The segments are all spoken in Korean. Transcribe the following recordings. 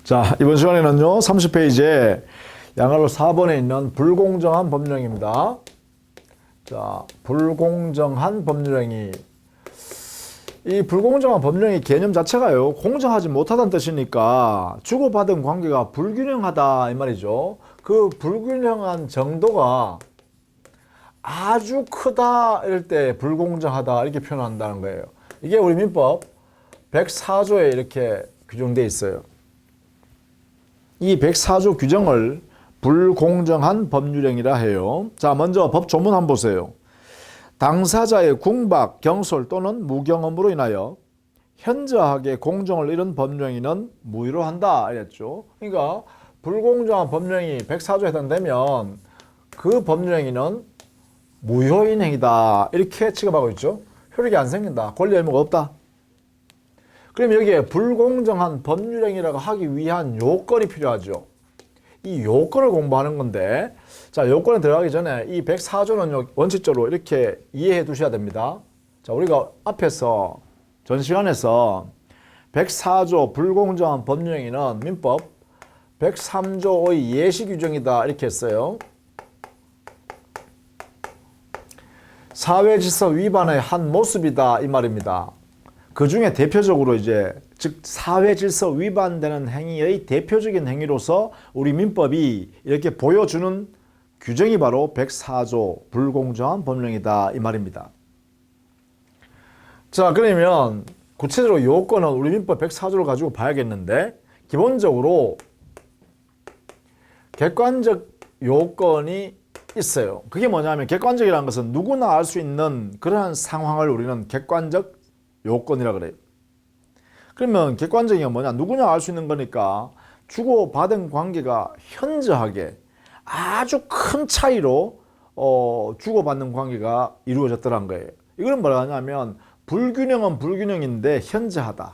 자, 이번 시간에는요, 30페이지에 양알로 4번에 있는 불공정한 법령입니다. 자, 불공정한 법령이, 이 불공정한 법령의 개념 자체가요, 공정하지 못하다는 뜻이니까 주고받은 관계가 불균형하다, 이 말이죠. 그 불균형한 정도가 아주 크다, 이럴 때 불공정하다, 이렇게 표현한다는 거예요. 이게 우리 민법 104조에 이렇게 규정되어 있어요. 이 104조 규정을 불공정한 법률행위라 해요. 자, 먼저 법 조문 한번 보세요. 당사자의 궁박, 경솔 또는 무경험으로 인하여 현저하게 공정을 잃은 법령행위는 무효로 한다 이랬죠. 그러니까 불공정한 법령이 104조에 해당되면 그 법령행위는 무효인 행위다 이렇게 취급하고 있죠. 효력이 안 생긴다. 권리 의무가 없다. 그럼 여기에 불공정한 법률행위라고 하기 위한 요건이 필요하죠. 이 요건을 공부하는 건데, 자, 요건에 들어가기 전에 이 104조는 원칙적으로 이렇게 이해해 두셔야 됩니다. 자, 우리가 앞에서 전 시간에서 104조 불공정한 법률행위는 민법 103조의 예시 규정이다 이렇게 했어요. 사회질서 위반의 한 모습이다 이 말입니다. 그 중에 대표적으로 즉 사회질서 위반되는 행위의 대표적인 행위로서 우리 민법이 이렇게 보여주는 규정이 바로 104조 불공정한 법령이다 이 말입니다. 자, 그러면 구체적으로 요건은 우리 민법 104조를 가지고 봐야겠는데, 기본적으로 객관적 요건이 있어요. 그게 뭐냐면, 객관적이라는 것은 누구나 알 수 있는 그러한 상황을 우리는 객관적 요건이라 그래요. 그러면 객관적인 게 뭐냐? 누구나 알 수 있는 거니까 주고받은 관계가 현저하게 아주 큰 차이로 주고받는 관계가 이루어졌더란 거예요. 이거는 뭐라 하냐면 불균형은 불균형인데 현저하다.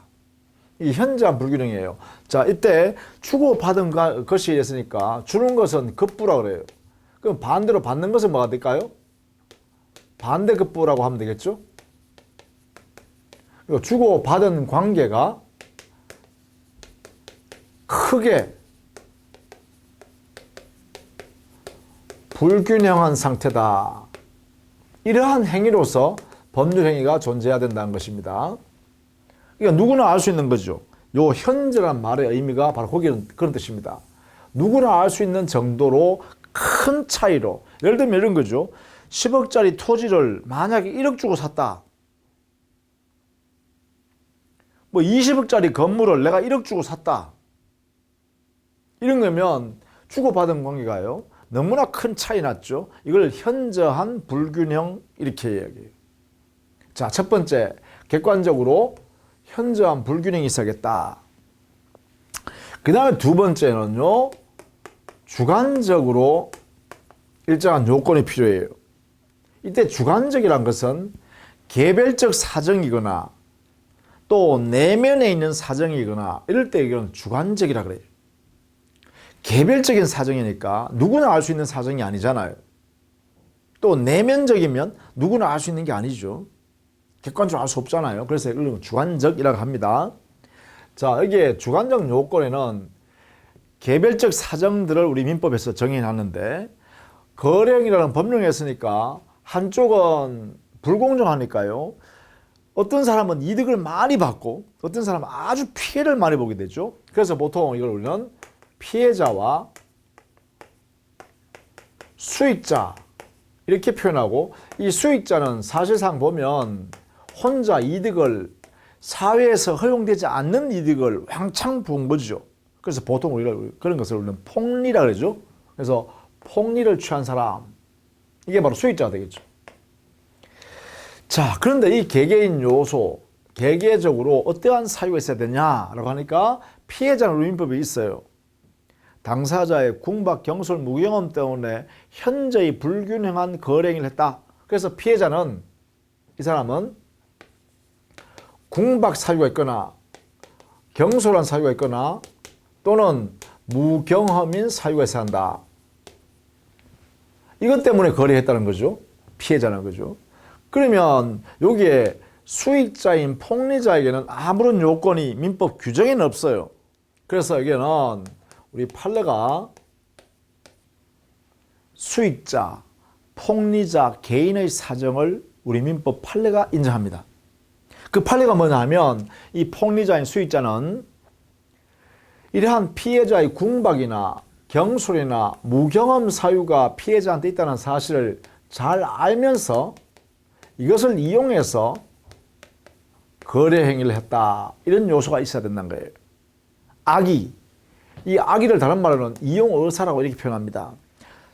이 현저한 불균형이에요. 자, 이때 주고받은 것이 있으니까 주는 것은 급부라 그래요. 그럼 반대로 받는 것은 뭐가 될까요? 반대급부라고 하면 되겠죠? 주고받은 관계가 크게 불균형한 상태다. 이러한 행위로서 법률행위가 존재해야 된다는 것입니다. 그러니까 누구나 알 수 있는 거죠. 요 현저란 말의 의미가 바로 거기는 그런 뜻입니다. 누구나 알 수 있는 정도로 큰 차이로, 예를 들면 이런 거죠. 10억짜리 토지를 만약에 1억 주고 샀다. 뭐 20억짜리 건물을 내가 1억 주고 샀다. 이런 거면 주고받은 관계가요, 너무나 큰 차이 났죠. 이걸 현저한 불균형 이렇게 이야기해요. 자, 첫 번째, 객관적으로 현저한 불균형이 있어야겠다. 그 다음에 두 번째는요, 주관적으로 일정한 요건이 필요해요. 이때 주관적이란 것은 개별적 사정이거나 또 내면에 있는 사정이거나 이럴 때 이건 주관적이라 그래요. 개별적인 사정이니까 누구나 알 수 있는 사정이 아니잖아요. 또 내면적이면 누구나 알 수 있는 게 아니죠. 객관적으로 알 수 없잖아요. 그래서 이걸 주관적이라고 합니다. 자, 여기에 주관적 요건에는 개별적 사정들을 우리 민법에서 정해놨는데, 거래행위라는 법령이 있으니까 한쪽은 불공정하니까요, 어떤 사람은 이득을 많이 받고 어떤 사람은 아주 피해를 많이 보게 되죠. 그래서 보통 이걸 우리는 피해자와 수익자 이렇게 표현하고, 이 수익자는 사실상 보면 혼자 이득을, 사회에서 허용되지 않는 이득을 왕창 본 거죠. 그래서 보통 우리가 그런 것을 우리는 폭리라 그러죠. 그래서 폭리를 취한 사람, 이게 바로 수익자가 되겠죠. 자, 그런데 이 개개인 요소, 개개적으로 어떠한 사유가 있어야 되냐라고 하니까 피해자는 우리 민법에 있어요. 당사자의 궁박, 경솔, 무경험 때문에 현저히 불균형한 거래행위를 했다. 그래서 피해자는, 이 사람은 궁박 사유가 있거나 경솔한 사유가 있거나 또는 무경험인 사유가 있어야 한다. 이것 때문에 거래했다는 거죠. 피해자는 거죠. 그러면 여기에 수익자인 폭리자에게는 아무런 요건이 민법 규정에는 없어요. 그래서 여기는 우리 판례가 수익자, 폭리자 개인의 사정을 우리 민법 판례가 인정합니다. 그 판례가 뭐냐면 이 폭리자인 수익자는 이러한 피해자의 궁박이나 경솔이나 무경험 사유가 피해자한테 있다는 사실을 잘 알면서 이것을 이용해서 거래 행위를 했다. 이런 요소가 있어야 된다는 거예요. 악의. 이 악의를 다른 말로는 이용 의사라고 이렇게 표현합니다.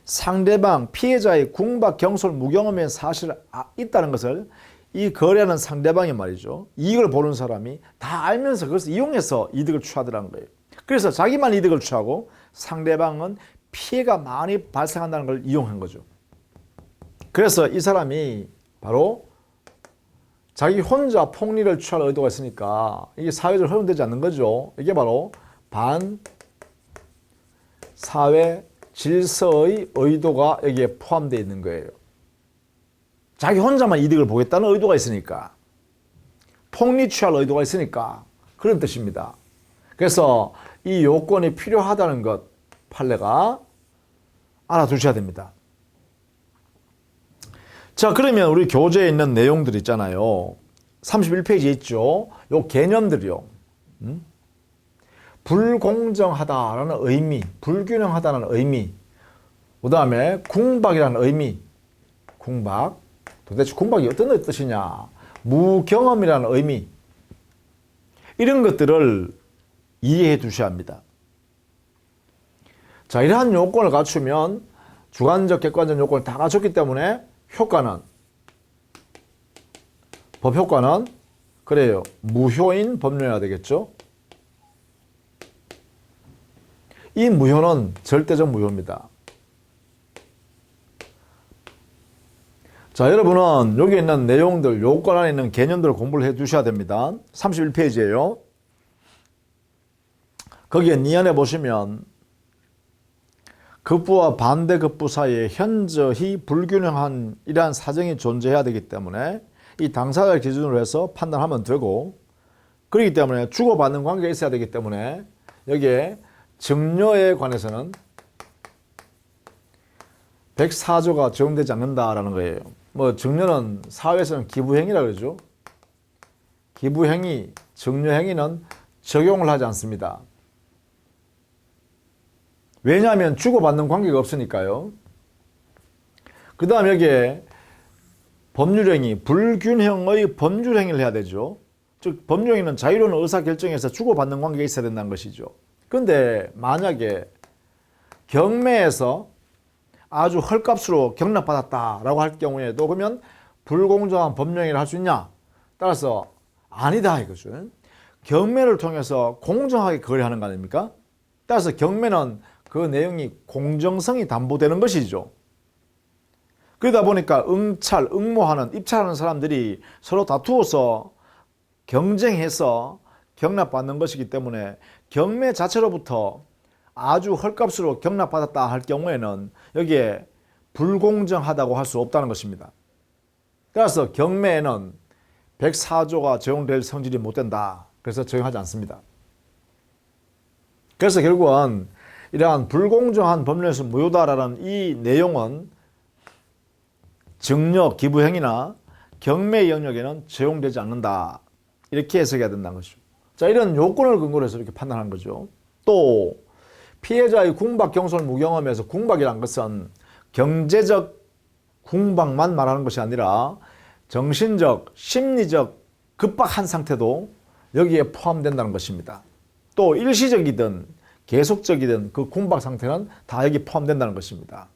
상대방 피해자의 궁박, 경솔, 무경험의 사실이 있다는 것을 이 거래하는 상대방이 말이죠. 이익을 보는 사람이 다 알면서 그것을 이용해서 이득을 취하더라는 거예요. 그래서 자기만 이득을 취하고 상대방은 피해가 많이 발생한다는 걸 이용한 거죠. 그래서 이 사람이 바로 자기 혼자 폭리를 취할 의도가 있으니까 이게 사회적으로 허용되지 않는 거죠. 이게 바로 반사회 질서의 의도가 여기에 포함되어 있는 거예요. 자기 혼자만 이득을 보겠다는 의도가 있으니까, 폭리 취할 의도가 있으니까 그런 뜻입니다. 그래서 이 요건이 필요하다는 것 판례가 알아두셔야 됩니다. 자, 그러면 우리 교재에 있는 내용들 있잖아요. 31페이지에 있죠. 요 개념들이요. 불공정하다라는 의미, 불균형하다는 의미, 그 다음에 궁박이라는 의미, 궁박, 도대체 궁박이 어떤 뜻이냐, 무경험이라는 의미, 이런 것들을 이해해 두셔야 합니다. 자, 이러한 요건을 갖추면 주관적, 객관적 요건을 다 갖췄기 때문에 효과는, 법 효과는 그래요. 무효인 법률이어야 되겠죠. 이 무효는 절대적 무효입니다. 자, 여러분은 여기 있는 내용들, 요건 안에 있는 개념들을 공부를 해 두셔야 됩니다. 31페이지에요. 거기에 니안에 보시면 급부와 반대급부 사이에 현저히 불균형한 이러한 사정이 존재해야 되기 때문에 이 당사자를 기준으로 해서 판단하면 되고, 그렇기 때문에 주고받는 관계가 있어야 되기 때문에 여기에 증여에 관해서는 104조가 적용되지 않는다라는 거예요. 뭐 증여는 사회에서는 기부행위라고 그러죠. 기부행위, 증여행위는 적용을 하지 않습니다. 왜냐하면 주고받는 관계가 없으니까요. 그 다음 여기에 법률행위, 불균형의 법률행위를 해야 되죠. 즉 법률행위는 자유로운 의사결정에서 주고받는 관계가 있어야 된다는 것이죠. 그런데 만약에 경매에서 아주 헐값으로 경락받았다라고 할 경우에도 그러면 불공정한 법률행위를 할 수 있냐? 따라서 아니다 이거죠. 경매를 통해서 공정하게 거래하는 거 아닙니까? 따라서 경매는 그 내용이 공정성이 담보되는 것이죠. 그러다 보니까 응모하는, 입찰하는 사람들이 서로 다투어서 경쟁해서 경락받는 것이기 때문에 경매 자체로부터 아주 헐값으로 경락받았다 할 경우에는 여기에 불공정하다고 할 수 없다는 것입니다. 따라서 경매에는 104조가 적용될 성질이 못 된다. 그래서 적용하지 않습니다. 그래서 결국은 이러한 불공정한 법률에서 무효다라는 이 내용은 증여, 기부행위나 경매 영역에는 적용되지 않는다. 이렇게 해석해야 된다는 것이죠. 자, 이런 요건을 근거로 해서 이렇게 판단하는 거죠. 또 피해자의 궁박, 경솔, 무경험에서 궁박이란 것은 경제적 궁박만 말하는 것이 아니라 정신적, 심리적 급박한 상태도 여기에 포함된다는 것입니다. 또 일시적이든 계속적이든 그 궁박 상태는 다 여기 포함된다는 것입니다.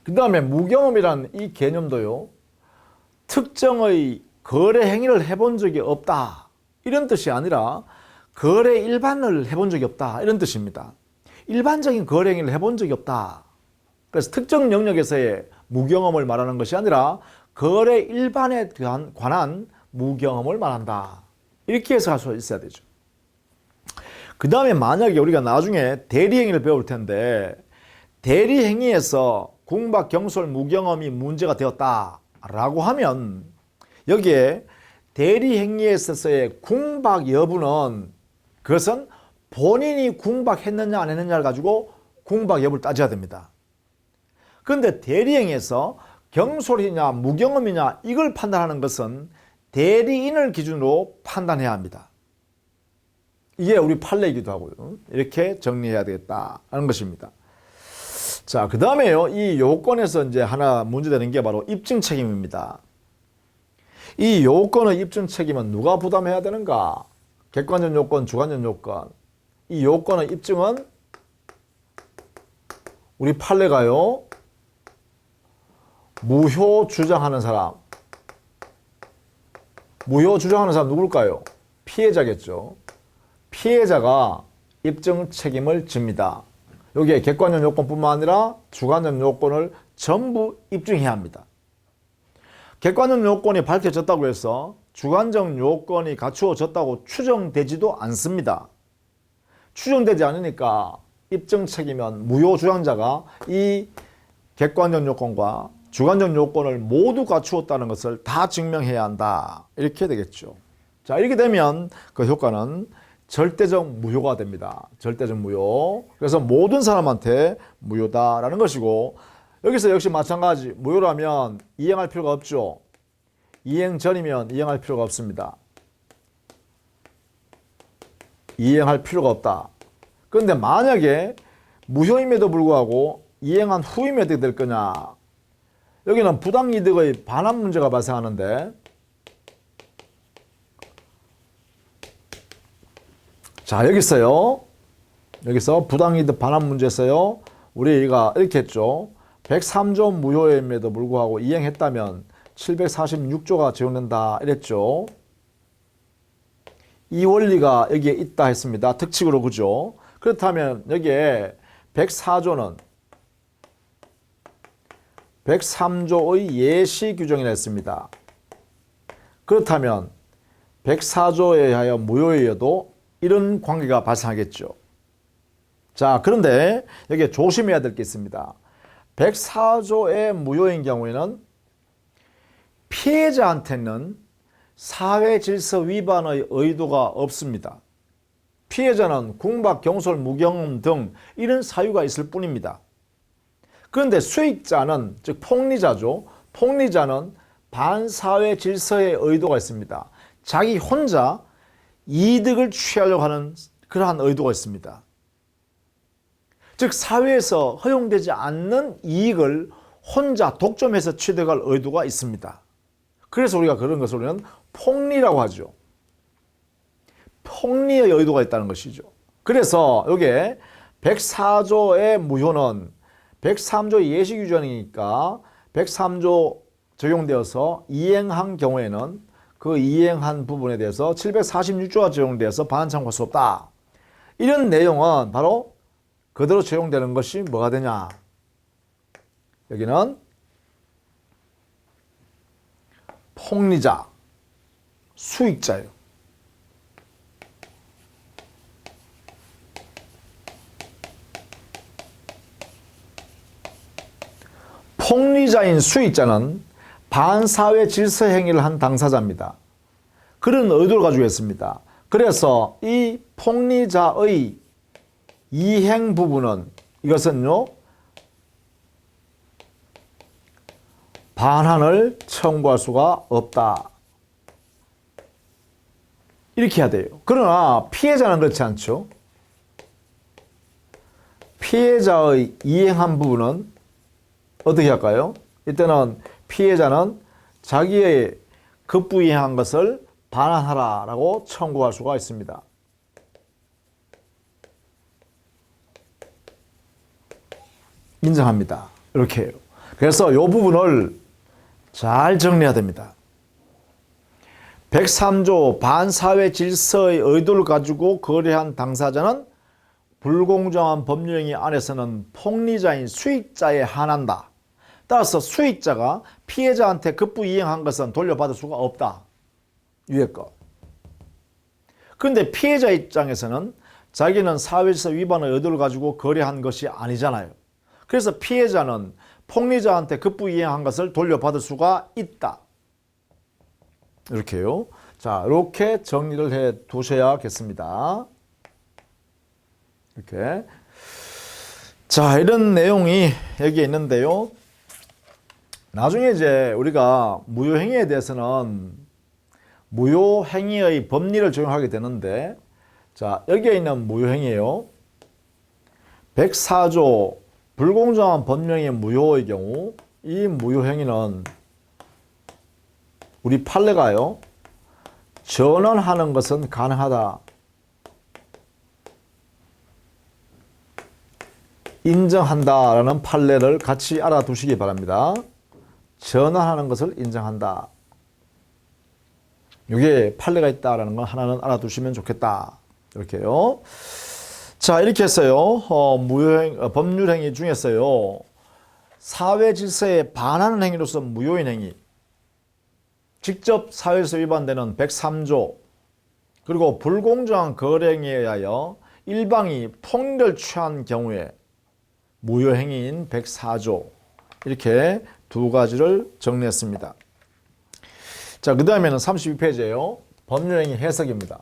그 다음에 무경험이라는 이 개념도요, 특정의 거래 행위를 해본 적이 없다 이런 뜻이 아니라 거래 일반을 해본 적이 없다 이런 뜻입니다. 일반적인 거래 행위를 해본 적이 없다. 그래서 특정 영역에서의 무경험을 말하는 것이 아니라 거래 일반에 관한 무경험을 말한다. 이렇게 해석할 수 있어야 되죠. 그 다음에 만약에 우리가 나중에 대리행위를 배울 텐데 대리행위에서 궁박, 경솔, 무경험이 문제가 되었다라고 하면 여기에 대리행위에 있어서의 궁박 여부는 그것은 본인이 궁박했느냐 안 했느냐를 가지고 궁박 여부를 따져야 됩니다. 그런데 대리행위에서 경솔이냐 무경험이냐 이걸 판단하는 것은 대리인을 기준으로 판단해야 합니다. 이게 우리 판례이기도 하고요. 이렇게 정리해야 되겠다는 것입니다. 자, 그 다음에요. 이 요건에서 이제 하나 문제되는 게 바로 입증 책임입니다. 이 요건의 입증 책임은 누가 부담해야 되는가? 객관적 요건, 주관적 요건. 이 요건의 입증은 우리 판례가요. 무효 주장하는 사람. 무효 주장하는 사람 누굴까요? 피해자겠죠. 피해자가 입증 책임을 집니다. 여기에 객관적 요건뿐만 아니라 주관적 요건을 전부 입증해야 합니다. 객관적 요건이 밝혀졌다고 해서 주관적 요건이 갖추어졌다고 추정되지도 않습니다. 추정되지 않으니까 입증 책임은 무효 주장자가 이 객관적 요건과 주관적 요건을 모두 갖추었다는 것을 다 증명해야 한다. 이렇게 되겠죠. 자, 이렇게 되면 그 효과는 절대적 무효가 됩니다. 절대적 무효. 그래서 모든 사람한테 무효다라는 것이고, 여기서 역시 마찬가지. 무효라면 이행할 필요가 없죠. 이행 전이면 이행할 필요가 없습니다. 이행할 필요가 없다. 그런데 만약에 무효임에도 불구하고 이행한 후임이 어떻게 될 거냐. 여기는 부당이득의 반환 문제가 발생하는데, 자, 여기서 부당이득 반환 문제에서요, 우리가 이렇게 했죠. 103조 무효임에도 불구하고 이행했다면 746조가 적용된다 이랬죠. 이 원리가 여기에 있다 했습니다. 특칙으로, 그죠? 그렇다면 여기에 104조는 103조의 예시 규정이라 했습니다. 그렇다면 104조에 의하여 무효이어도 이런 관계가 발생하겠죠. 자, 그런데 여기에 조심해야 될 게 있습니다. 104조의 무효인 경우에는 피해자한테는 사회 질서 위반의 의도가 없습니다. 피해자는 궁박, 경솔, 무경험 등 이런 사유가 있을 뿐입니다. 그런데 수익자는, 즉 폭리자죠. 폭리자는 반사회 질서의 의도가 있습니다. 자기 혼자 이득을 취하려고 하는 그러한 의도가 있습니다. 즉 사회에서 허용되지 않는 이익을 혼자 독점해서 취득할 의도가 있습니다. 그래서 우리가 그런 것을 우리는 폭리라고 하죠. 폭리의 의도가 있다는 것이죠. 그래서 여기에 104조의 무효는 103조 예시 규정이니까 103조 적용되어서 이행한 경우에는 그 이행한 부분에 대해서 746조가 적용되어서 반환 청구할 수 없다. 이런 내용은 바로 그대로 적용되는 것이 뭐가 되냐. 여기는 폭리자, 수익자예요. 폭리자인 수익자는 반사회 질서 행위를 한 당사자입니다. 그런 의도를 가지고 있습니다. 그래서 이 폭리자의 이행 부분은 이것은요, 반환을 청구할 수가 없다. 이렇게 해야 돼요. 그러나 피해자는 그렇지 않죠. 피해자의 이행한 부분은 어떻게 할까요? 이때는 피해자는 자기의 급부이행한 것을 반환하라라고 청구할 수가 있습니다. 인정합니다. 이렇게 해요. 그래서 이 부분을 잘 정리해야 됩니다. 103조 반사회 질서의 의도를 가지고 거래한 당사자는 불공정한 법률행위 안에서는 폭리자인 수익자에 한한다. 따라서 수익자가 피해자한테 급부이행한 것은 돌려받을 수가 없다. 위에 거. 그런데 피해자 입장에서는 자기는 사회질서 위반의 의도를 가지고 거래한 것이 아니잖아요. 그래서 피해자는 폭리자한테 급부이행한 것을 돌려받을 수가 있다. 이렇게요. 자, 이렇게 정리를 해 두셔야겠습니다. 이렇게. 자, 이런 내용이 여기에 있는데요. 나중에 이제 우리가 무효행위에 대해서는 무효행위의 법리를 적용하게 되는데, 자, 여기에 있는 무효행위예요. 104조 불공정한 법령의 무효의 경우 이 무효행위는 우리 판례가요. 전원하는 것은 가능하다. 인정한다라는 판례를 같이 알아두시기 바랍니다. 전원하는 것을 인정한다. 이게 판례가 있다라는 거 하나는 알아두시면 좋겠다. 이렇게요. 자, 이렇게 했어요. 법률행위 중에서요. 사회 질서에 반하는 행위로서 무효인 행위. 직접 사회에서 위반되는 103조. 그리고 불공정한 거래행위에 의하여 일방이 폭력을 취한 경우에 무효행위인 104조. 이렇게 두 가지를 정리했습니다. 자, 그 다음에는 32페이지예요. 법률행위 해석입니다.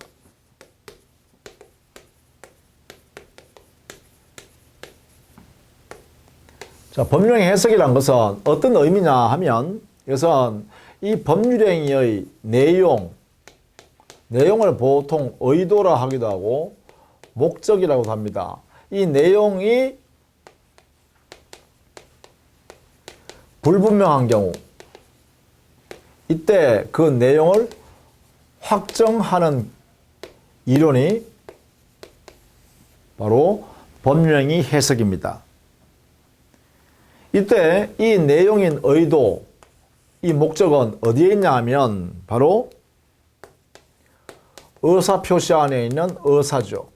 자, 법률행위 해석이란 것은 어떤 의미냐 하면 이것은 이 법률행위의 내용을 보통 의도라 하기도 하고 목적이라고도 합니다. 이 내용이 불분명한 경우 이때 그 내용을 확정하는 이론이 바로 법률행위 해석입니다. 이때 이 내용인 의도, 이 목적은 어디에 있냐 하면 바로 의사표시 안에 있는 의사죠.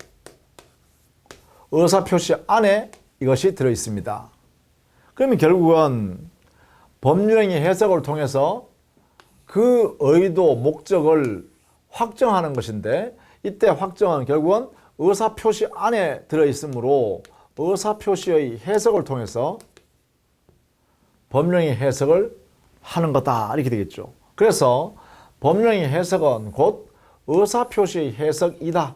의사표시 안에 이것이 들어있습니다. 그러면 결국은 법률행위 해석을 통해서 그 의도, 목적을 확정하는 것인데 이때 확정은 결국은 의사표시 안에 들어있으므로 의사표시의 해석을 통해서 법령의 해석을 하는 거다 이렇게 되겠죠. 그래서 법령의 해석은 곧 의사표시의 해석이다.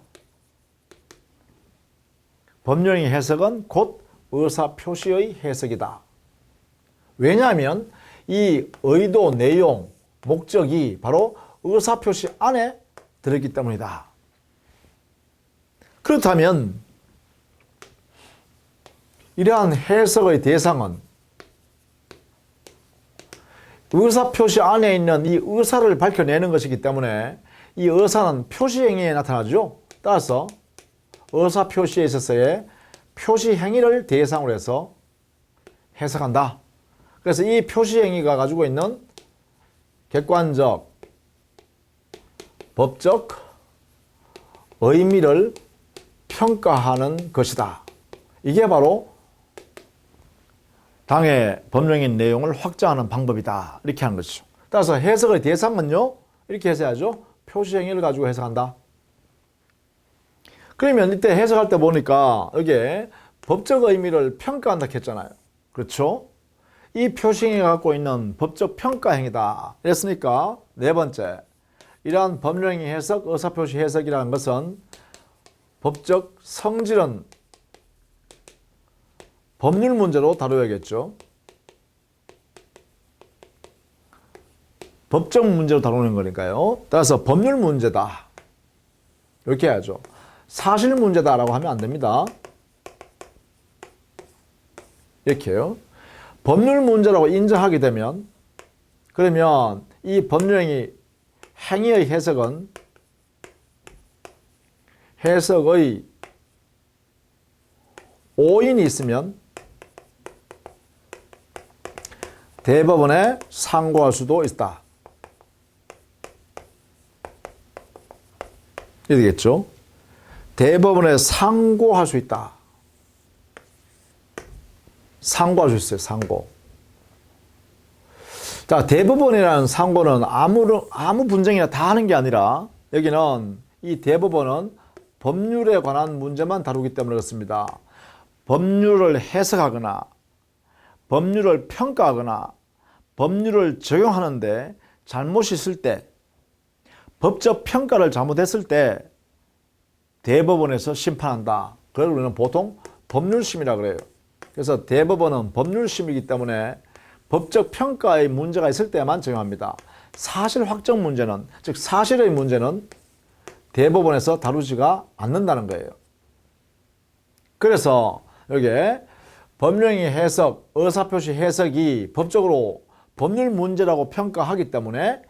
법령의 해석은 곧 의사표시의 해석이다. 왜냐하면 이 의도, 내용, 목적이 바로 의사표시 안에 들어있기 때문이다. 그렇다면 이러한 해석의 대상은 의사표시 안에 있는 이 의사를 밝혀내는 것이기 때문에 이 의사는 표시행위에 나타나죠. 따라서 의사표시에 있어서의 표시행위를 대상으로 해서 해석한다. 그래서 이 표시행위가 가지고 있는 객관적, 법적 의미를 평가하는 것이다. 이게 바로 당의 법령인 내용을 확정하는 방법이다. 이렇게 하는 것이죠. 따라서 해석의 대상은요. 이렇게 해석하죠. 표시행위를 가지고 해석한다. 그러면 이때 해석할 때 보니까 여기에 법적 의미를 평가한다 했잖아요. 그렇죠? 이 표시행위가 갖고 있는 법적 평가행위다. 이랬으니까 네 번째, 이러한 법령행위 해석, 의사표시 해석이라는 것은 법적 성질은 법률 문제로 다뤄야겠죠. 법적 문제로 다루는 거니까요. 따라서 법률 문제다. 이렇게 해야죠. 사실 문제다라고 하면 안 됩니다. 이렇게요. 법률 문제라고 인정하게 되면 그러면 이 법률행위 행위의 해석은 해석의 오인이 있으면 대법원에 상고할 수도 있다. 이렇게 되겠죠. 대법원에 상고할 수 있다. 상고할 수 있어요. 상고. 자, 대법원이라는 상고는 아무 분쟁이나 다 하는 게 아니라 여기는 이 대법원은 법률에 관한 문제만 다루기 때문에 그렇습니다. 법률을 해석하거나 법률을 평가하거나 법률을 적용하는데 잘못이 있을 때 법적 평가를 잘못했을 때 대법원에서 심판한다. 그걸 우리는 보통 법률심이라고 그래요. 그래서 대법원은 법률심이기 때문에 법적 평가의 문제가 있을 때만 적용합니다. 사실 확정 문제는, 즉 사실의 문제는 대법원에서 다루지가 않는다는 거예요. 그래서 여기에 법령의 해석, 의사표시 해석이 법적으로 법률 문제라고 평가하기 때문에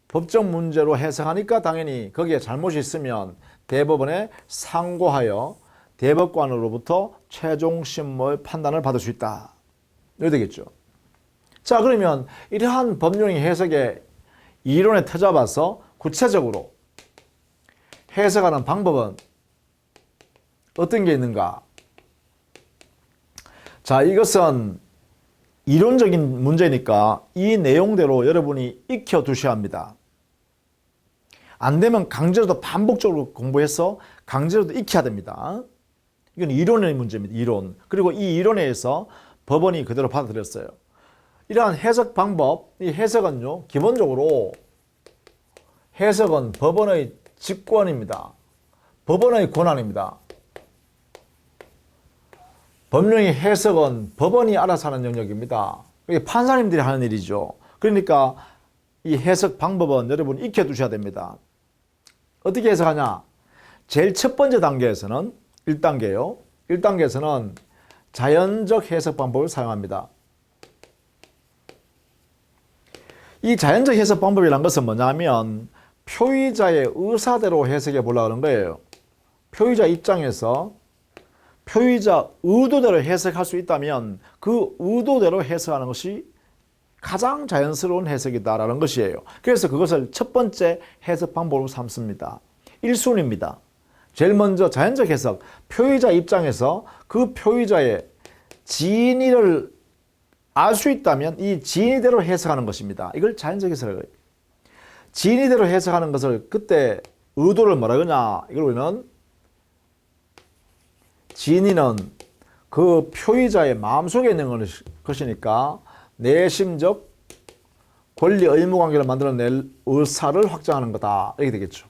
법적 문제로 해석하니까 당연히 거기에 잘못이 있으면 대법원에 상고하여 대법관으로부터 최종 심의 판단을 받을 수 있다. 이렇게 되겠죠. 자, 그러면 이러한 법령의 해석의 이론에 터잡아서 구체적으로 해석하는 방법은 어떤 게 있는가? 자, 이것은 이론적인 문제니까 이 내용대로 여러분이 익혀두셔야 합니다. 안 되면 강제로도 반복적으로 공부해서 강제로도 익혀야 됩니다. 이건 이론의 문제입니다. 이론. 그리고 이 이론에 의해서 법원이 그대로 받아들였어요. 이러한 해석 방법, 이 해석은요, 기본적으로 해석은 법원의 직권입니다. 법원의 권한입니다. 법령의 해석은 법원이 알아서 하는 영역입니다. 이게 판사님들이 하는 일이죠. 그러니까 이 해석 방법은 여러분 익혀두셔야 됩니다. 어떻게 해석하냐? 제일 첫 번째 단계에서는 1단계요. 1단계에서는 자연적 해석 방법을 사용합니다. 이 자연적 해석 방법이란 것은 뭐냐면 표의자의 의사대로 해석해 보려고 하는 거예요. 표의자 입장에서 표의자 의도대로 해석할 수 있다면 그 의도대로 해석하는 것이 가장 자연스러운 해석이다라는 것이에요. 그래서 그것을 첫 번째 해석 방법으로 삼습니다. 1순위입니다. 제일 먼저 자연적 해석, 표의자 입장에서 그 표의자의 진위를 알 수 있다면 이 진위대로 해석하는 것입니다. 이걸 자연적 해석이라고 해요. 진위대로 해석하는 것을 그때 의도를 뭐라 그러냐? 이걸 우리는 진위는 그 표의자의 마음속에 있는 것이니까 내심적 권리 의무 관계를 만들어낼 의사를 확정하는 거다. 이렇게 되겠죠.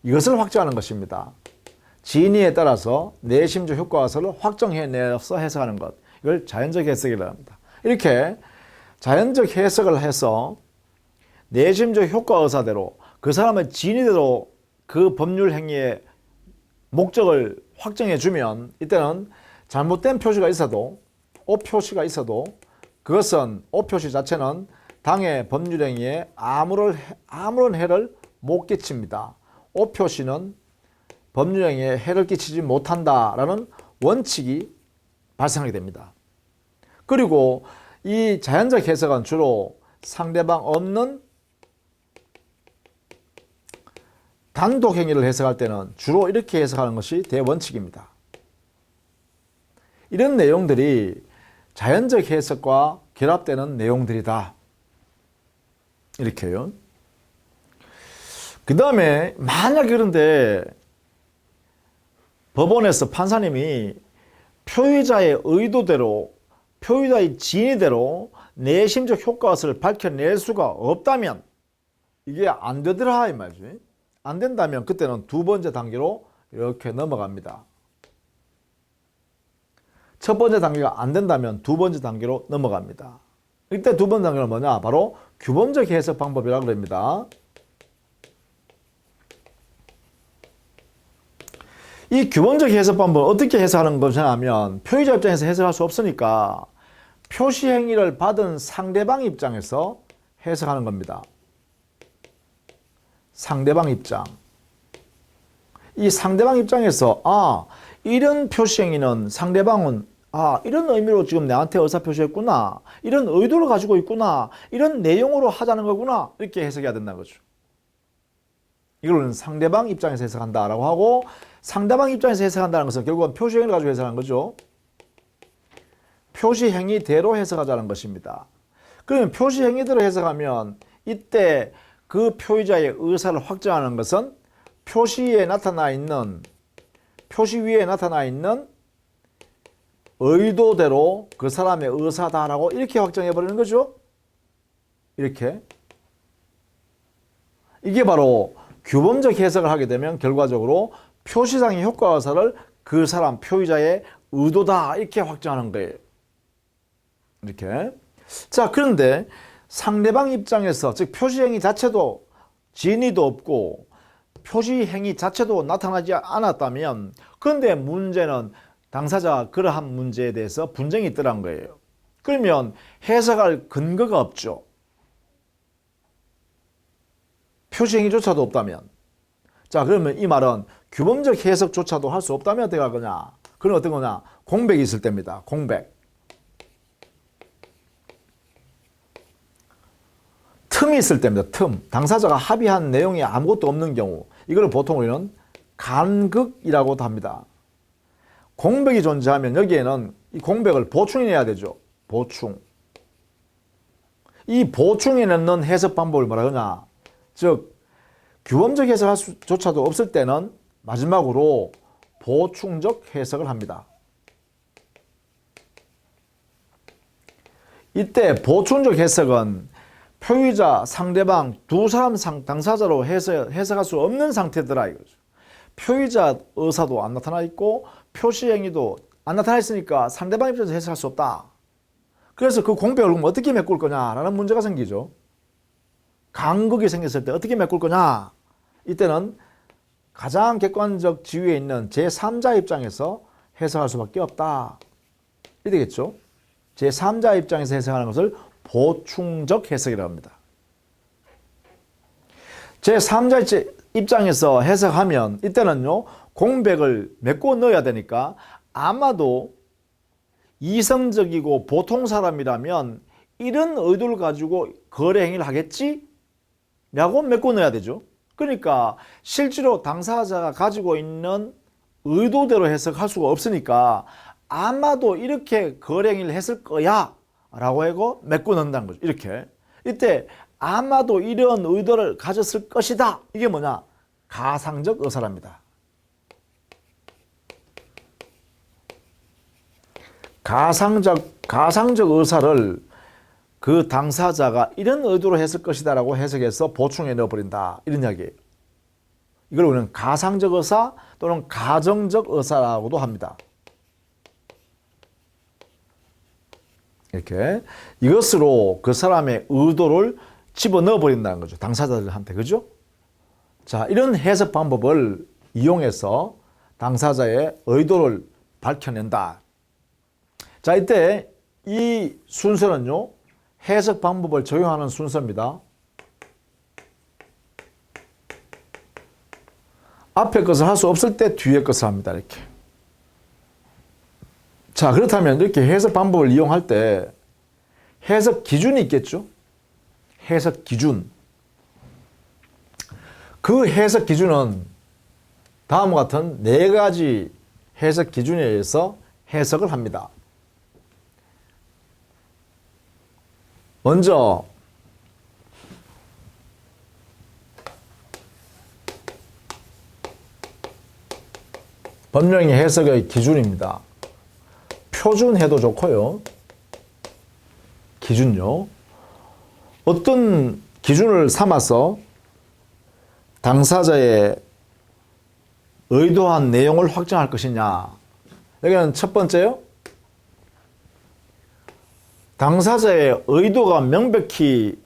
이것을 확정하는 것입니다. 진위에 따라서 내심적 효과서를 확정해내서 해석하는 것. 이걸 자연적 해석이라고 합니다. 이렇게 자연적 해석을 해서 내심적 효과 의사대로 그 사람의 진위대로 그 법률 행위의 목적을 확정해 주면 이때는 잘못된 표시가 있어도 오표시가 있어도 그것은 오표시 자체는 당의 법률 행위에 아무런 해를 못 끼칩니다. 오표시는 법률 행위에 해를 끼치지 못한다라는 원칙이 발생하게 됩니다. 그리고 이 자연적 해석은 주로 상대방 없는 단독 행위를 해석할 때는 주로 이렇게 해석하는 것이 대원칙입니다. 이런 내용들이 자연적 해석과 결합되는 내용들이다. 이렇게요. 그 다음에 만약 그런데 법원에서 판사님이 표의자의 의도대로 표의자의 진위대로 내심적 효과를 밝혀낼 수가 없다면 이게 안 되더라 이 말이지. 안 된다면 그때는 두 번째 단계로 이렇게 넘어갑니다. 첫 번째 단계가 안 된다면 두 번째 단계로 넘어갑니다. 이때 두 번째 단계는 뭐냐? 바로 규범적 해석 방법이라고 합니다. 이 규범적 해석 방법을 어떻게 해석하는 것이냐면 표의자 입장에서 해석할 수 없으니까 표시 행위를 받은 상대방 입장에서 해석하는 겁니다. 상대방 입장. 이 상대방 입장에서 이런 표시 행위는 상대방은 이런 의미로 지금 나한테 의사표시했구나. 이런 의도를 가지고 있구나. 이런 내용으로 하자는 거구나. 이렇게 해석해야 된다는 거죠. 이걸 상대방 입장에서 해석한다라고 하고 상대방 입장에서 해석한다는 것은 결국은 표시 행위를 가지고 해석하는 거죠. 표시 행위대로 해석하자는 것입니다. 그러면 표시 행위대로 해석하면 이때 그 표의자의 의사를 확정하는 것은 표시 위에 나타나 있는 의도대로 그 사람의 의사다라고 이렇게 확정해버리는 거죠. 이렇게. 이게 바로 규범적 해석을 하게 되면 결과적으로 표시상의 효과 의사를 그 사람 표의자의 의도다 이렇게 확정하는 거예요. 이렇게. 자, 그런데 상대방 입장에서, 즉 표시행위 자체도 진위도 없고 표시행위 자체도 나타나지 않았다면, 그런데 문제는 당사자가 그러한 문제에 대해서 분쟁이 있더란 거예요. 그러면 해석할 근거가 없죠. 표시행위조차도 없다면. 자, 그러면 이 말은 규범적 해석조차도 할 수 없다면 어떻게 할 거냐? 그건 어떤 거냐? 공백이 있을 때입니다. 공백. 틈이 있을 때입니다. 틈. 당사자가 합의한 내용이 아무것도 없는 경우, 이걸 보통 우리는 간극이라고도 합니다. 공백이 존재하면 여기에는 이 공백을 보충해야 되죠. 보충. 이 보충해 넣는 해석 방법을 뭐라 그러냐? 즉 규범적 해석할 수조차도 없을 때는 마지막으로 보충적 해석을 합니다. 이때 보충적 해석은 표의자, 상대방 두 사람 당사자로 해석할 수 없는 상태더라 이거죠. 표의자 의사도 안 나타나 있고 표시행위도 안 나타나 있으니까 상대방 입장에서 해석할 수 없다. 그래서 그 공백을 어떻게 메꿀 거냐라는 문제가 생기죠. 간극이 생겼을 때 어떻게 메꿀 거냐? 이때는 가장 객관적 지위에 있는 제3자 입장에서 해석할 수밖에 없다. 이 되겠죠. 제3자 입장에서 해석하는 것을 보충적 해석이라고 합니다. 제3자 입장에서 해석하면 이때는요, 공백을 메꿔 넣어야 되니까 아마도 이성적이고 보통 사람이라면 이런 의도를 가지고 거래 행위를 하겠지? 라고 메꿔 넣어야 되죠. 그러니까 실제로 당사자가 가지고 있는 의도대로 해석할 수가 없으니까 아마도 이렇게 거래 행위를 했을 거야 라고 하고 메꿔 넣는다는 거죠. 이렇게. 이때 아마도 이런 의도를 가졌을 것이다. 이게 뭐냐? 가상적 의사랍니다. 가상적 의사를 그 당사자가 이런 의도로 했을 것이다 라고 해석해서 보충해 넣어버린다. 이런 이야기예요. 이걸 우리는 가상적 의사 또는 가정적 의사라고도 합니다. 이렇게. 이것으로 그 사람의 의도를 집어넣어 버린다는 거죠. 당사자들한테. 그죠? 자, 이런 해석 방법을 이용해서 당사자의 의도를 밝혀낸다. 자, 이때 이 순서는요, 해석 방법을 적용하는 순서입니다. 앞에 것을 할 수 없을 때 뒤에 것을 합니다. 이렇게. 자, 그렇다면 이렇게 해석 방법을 이용할 때 해석 기준이 있겠죠? 해석 기준. 그 해석 기준은 다음과 같은 네 가지 해석 기준에 의해서 해석을 합니다. 먼저 법령의 해석의 기준입니다. 표준해도 좋고요. 기준요. 어떤 기준을 삼아서 당사자의 의도한 내용을 확정할 것이냐. 여기는 첫 번째요. 당사자의 의도가 명백히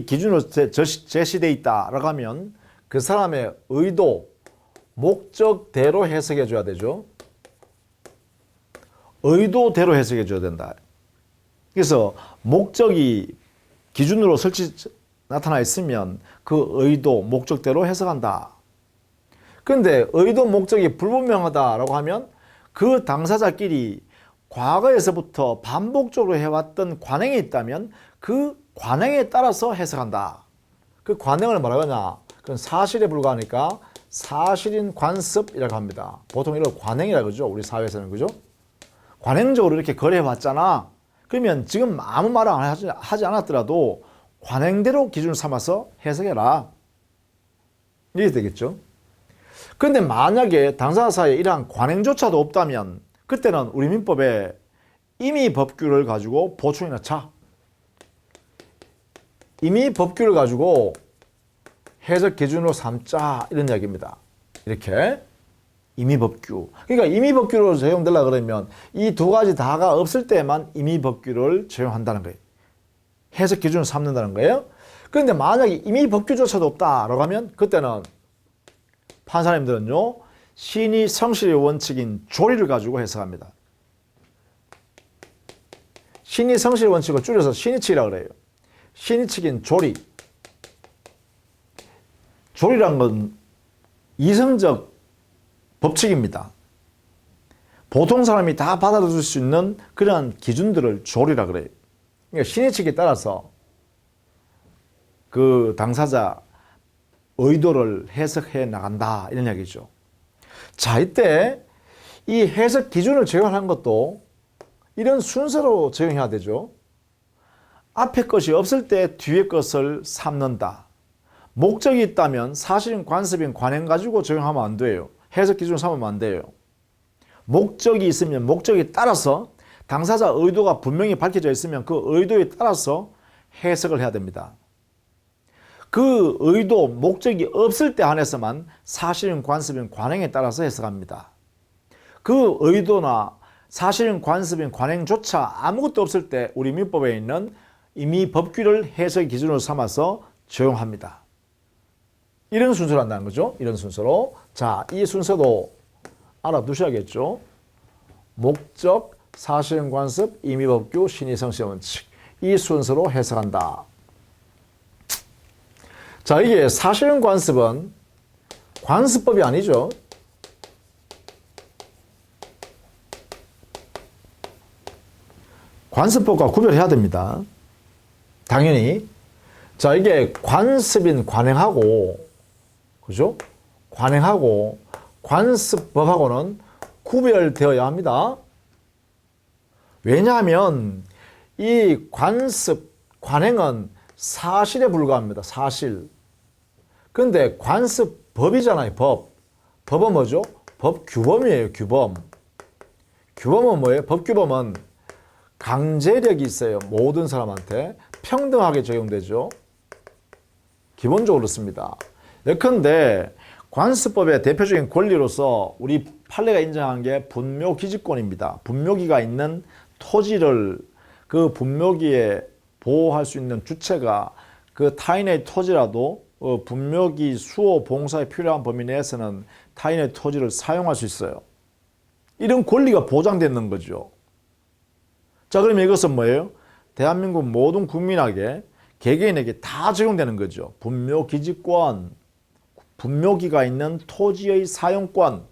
기준으로 제시되어 있다라고 하면 그 사람의 의도, 목적대로 해석해 줘야 되죠. 의도대로 해석해 줘야 된다. 그래서 목적이 기준으로 나타나 있으면 그 의도, 목적대로 해석한다. 그런데 의도, 목적이 불분명하다라고 하면 그 당사자끼리 과거에서부터 반복적으로 해왔던 관행이 있다면 그 관행에 따라서 해석한다. 그 관행을 뭐라고 하냐? 그건 사실에 불과하니까 사실인 관습이라고 합니다. 보통 이걸 관행이라고 그러죠. 우리 사회에서는. 그죠? 관행적으로 이렇게 거래해왔잖아. 그러면 지금 아무 말을 하지 않았더라도 관행대로 기준을 삼아서 해석해라. 이게 되겠죠. 그런데 만약에 당사자 사이에 이러한 관행조차도 없다면 그때는 우리 민법에 임의 법규를 가지고 보충해 넣자. 임의 법규를 가지고 해석 기준으로 삼자. 이런 이야기입니다. 이렇게 임의법규. 그러니까 임의법규로 적용되려 그러면 이 두 가지 다가 없을 때만 임의법규를 적용한다는 거예요. 해석 기준을 삼는다는 거예요. 그런데 만약에 임의법규조차도 없다라고 하면 그때는 판사님들은요, 신의 성실의 원칙인 조리를 가지고 해석합니다. 신의 성실의 원칙을 줄여서 신의칙이라고 그래요. 신의칙인 조리. 조리란 건 이성적 법칙입니다. 보통 사람이 다 받아들일 수 있는 그러한 기준들을 조리라 그래요. 그러니까 신의칙에 따라서 그 당사자 의도를 해석해 나간다 이런 이야기죠. 자, 이때 이 해석 기준을 적용하는 것도 이런 순서로 적용해야 되죠. 앞에 것이 없을 때 뒤에 것을 삼는다. 목적이 있다면 사실인, 관습인, 관행 가지고 적용하면 안 돼요. 해석 기준을 삼으면 안 돼요. 목적이 있으면 목적에 따라서 당사자 의도가 분명히 밝혀져 있으면 그 의도에 따라서 해석을 해야 됩니다. 그 의도, 목적이 없을 때 한해서만 사실인, 관습인, 관행에 따라서 해석합니다. 그 의도나 사실인, 관습인, 관행조차 아무것도 없을 때 우리 민법에 있는 임의법규를 해석 기준으로 삼아서 적용합니다. 이런 순서로 한다는 거죠. 이런 순서로. 자, 이 순서도 알아두셔야겠죠. 목적, 사실인, 관습, 임의법규, 신의성실 원칙. 이 순서로 해석한다. 자, 이게 사실인 관습은 관습법이 아니죠. 관습법과 구별해야 됩니다. 당연히. 자, 이게 관습인 관행하고, 그죠? 관행하고 관습법하고는 구별되어야 합니다. 왜냐하면 이 관습, 관행은 사실에 불과합니다. 사실. 근데 관습법이잖아요. 법. 법은 뭐죠? 법규범이에요. 규범. 규범은 뭐예요? 법규범은 강제력이 있어요. 모든 사람한테 평등하게 적용되죠. 기본적으로 그렇습니다. 예컨대 관습법의 대표적인 권리로서 우리 판례가 인정한 게 분묘기지권입니다. 분묘기가 있는 토지를 그 분묘기에 보호할 수 있는 주체가 그 타인의 토지라도 분묘기 수호 봉사에 필요한 범위 내에서는 타인의 토지를 사용할 수 있어요. 이런 권리가 보장되는 거죠. 자, 그러면 이것은 뭐예요? 대한민국 모든 국민에게, 개개인에게 다 적용되는 거죠. 분묘기지권, 분묘기가 있는 토지의 사용권.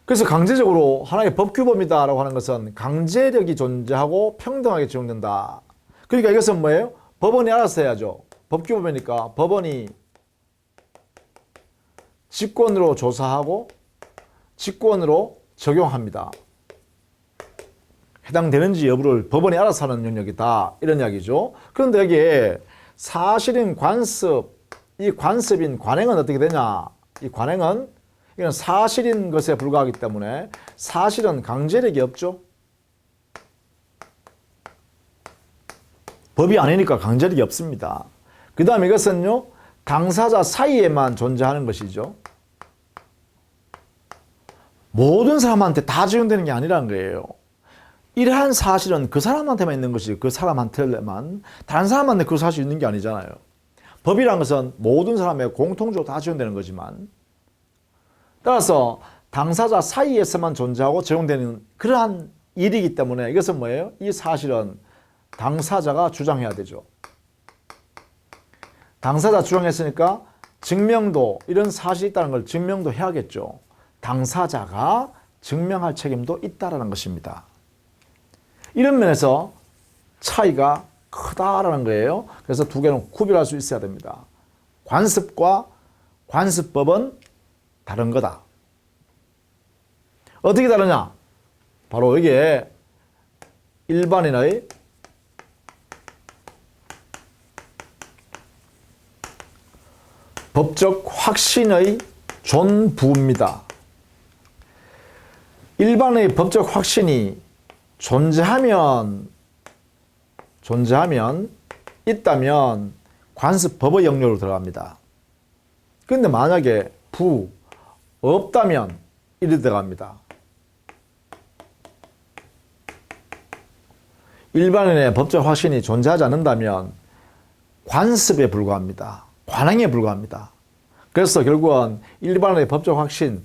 그래서 강제적으로 하나의 법규범이다라고 하는 것은 강제력이 존재하고 평등하게 적용된다. 그러니까 이것은 뭐예요? 법원이 알아서 해야죠. 법규범이니까 법원이 직권으로 조사하고 직권으로 적용합니다. 해당되는지 여부를 법원이 알아서 하는 영역이다. 이런 이야기죠. 그런데 여기에 사실인 관습, 이 관습인 관행은 어떻게 되냐? 이 관행은 이건 사실인 것에 불과하기 때문에 사실은 강제력이 없죠. 법이 아니니까 강제력이 없습니다. 그 다음에 이것은요, 당사자 사이에만 존재하는 것이죠. 모든 사람한테 다 적용되는 게 아니라는 거예요. 이러한 사실은 그 사람한테만 있는 것이 그 사람한테만, 다른 사람한테 그 사실이 있는 게 아니잖아요. 법이란 것은 모든 사람의 공통적으로 다 적용되는 거지만, 따라서 당사자 사이에서만 존재하고 적용되는 그러한 일이기 때문에 이것은 뭐예요? 이 사실은 당사자가 주장해야 되죠. 당사자 주장했으니까 증명도, 이런 사실이 있다는 걸 증명도 해야겠죠. 당사자가 증명할 책임도 있다는 것입니다. 이런 면에서 차이가 크다라는 거예요. 그래서 두 개는 구별할 수 있어야 됩니다. 관습과 관습법은 다른 거다. 어떻게 다르냐? 바로 이게 일반인의 법적 확신의 존부입니다. 일반의 법적 확신이 존재하면 있다면 관습법의 영역으로 들어갑니다. 그런데 만약에 없다면 이리 들어갑니다. 일반인의 법적 확신이 존재하지 않는다면 관습에 불과합니다. 관행에 불과합니다. 그래서 결국은 일반인의 법적 확신,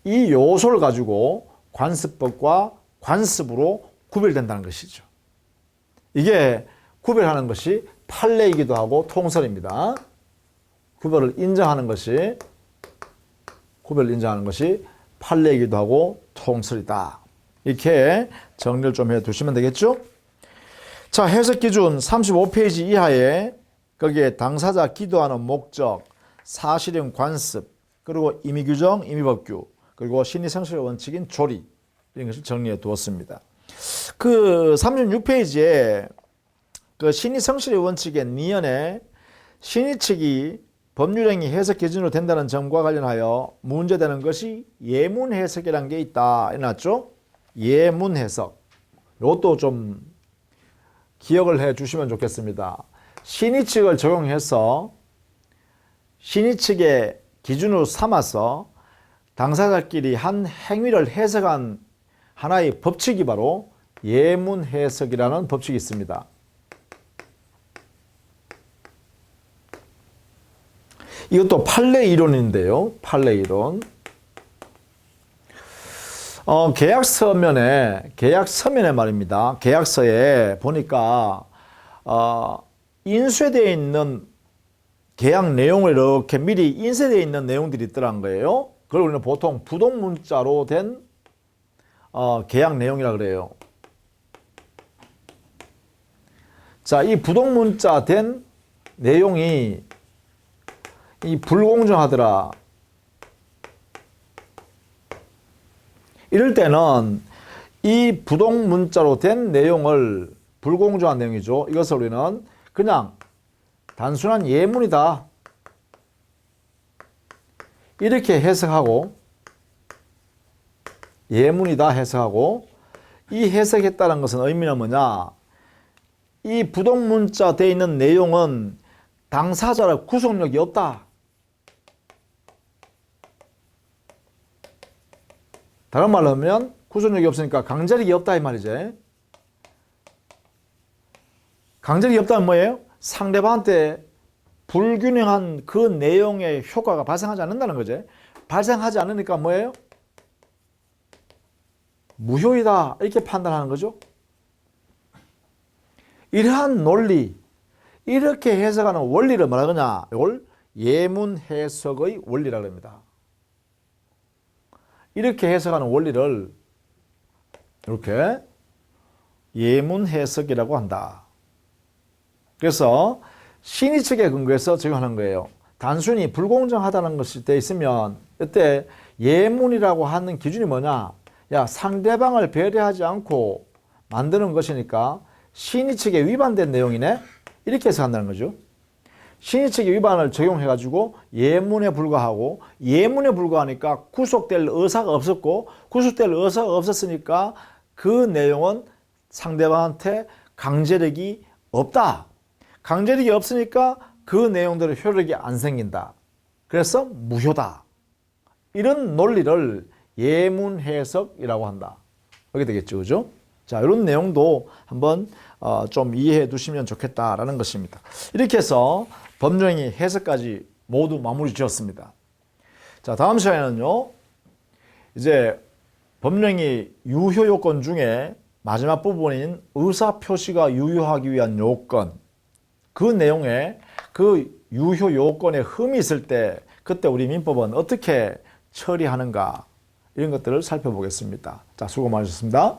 이 요소를 가지고 관습법과 관습으로 구별된다는 것이죠. 이게 구별하는 것이 판례이기도 하고 통설입니다. 구별을 인정하는 것이 판례이기도 하고 통설이다. 이렇게 정리를 좀 해두시면 되겠죠? 자, 해석 기준 35페이지 이하에 거기에 당사자 기도하는 목적, 사실형 관습, 그리고 임의규정, 임의법규, 그리고 신의성실의 원칙인 조리, 이런 것을 정리해 두었습니다. 그 36페이지에 그 신의성실의 원칙의 니은에 신의 측이 법률행위 해석 기준으로 된다는 점과 관련하여 문제되는 것이 예문 해석이라는 게 있다. 해놨죠? 예문 해석. 이것도 좀 기억을 해 주시면 좋겠습니다. 신의 측을 적용해서 신의 측의 기준으로 삼아서 당사자끼리 한 행위를 해석한 하나의 법칙이 바로 예문 해석이라는 법칙이 있습니다. 이것도 판례 이론인데요. 판례 이론. 계약서면에 말입니다. 계약서에 보니까 인쇄되어 있는 계약 내용을 이렇게 미리 인쇄되어 있는 내용들이 있더란 거예요. 그걸 우리는 보통 부동문자로 된 계약 내용이라 그래요. 자, 이 부동문자 된 내용이 이 불공정하더라. 이럴 때는 이 부동문자로 된 내용을, 불공정한 내용이죠. 이것을 우리는 그냥 단순한 예문이다. 이렇게 해석하고, 예문이다 해석하고, 이 해석했다는 것은 의미는 뭐냐? 이 부동문자 되어 있는 내용은 당사자의 구속력이 없다. 다른 말로 하면 구속력이 없으니까 강제력이 없다 이 말이지. 강제력이 없다는 뭐예요? 상대방한테 불균형한 그 내용의 효과가 발생하지 않는다는 거지. 발생하지 않으니까 뭐예요? 무효이다 이렇게 판단하는 거죠. 이러한 논리, 이렇게 해석하는 원리를 뭐라 그러냐? 이걸 예문 해석의 원리라고 합니다. 이렇게 해석하는 원리를 이렇게 예문 해석이라고 한다. 그래서 신의 측에 근거해서 적용하는 거예요. 단순히 불공정하다는 것이 돼 있으면 이때 예문이라고 하는 기준이 뭐냐? 야, 상대방을 배려하지 않고 만드는 것이니까 신의 측에 위반된 내용이네? 이렇게 해석한다는 거죠. 신의 측의 위반을 적용해가지고 예문에 불과하고, 예문에 불과하니까 구속될 의사가 없었고, 구속될 의사가 없었으니까 그 내용은 상대방한테 강제력이 없다. 강제력이 없으니까 그 내용들의 효력이 안 생긴다. 그래서 무효다. 이런 논리를 예문 해석이라고 한다. 그렇게 되겠죠, 그죠? 자, 이런 내용도 한번 좀 이해해 두시면 좋겠다라는 것입니다. 이렇게 해서 법령의 해석까지 모두 마무리 지었습니다. 자, 다음 시간에는요, 이제 법령의 유효 요건 중에 마지막 부분인 의사표시가 유효하기 위한 요건, 그 내용에 그 유효 요건에 흠이 있을 때 그때 우리 민법은 어떻게 처리하는가, 이런 것들을 살펴보겠습니다. 자, 수고 많으셨습니다.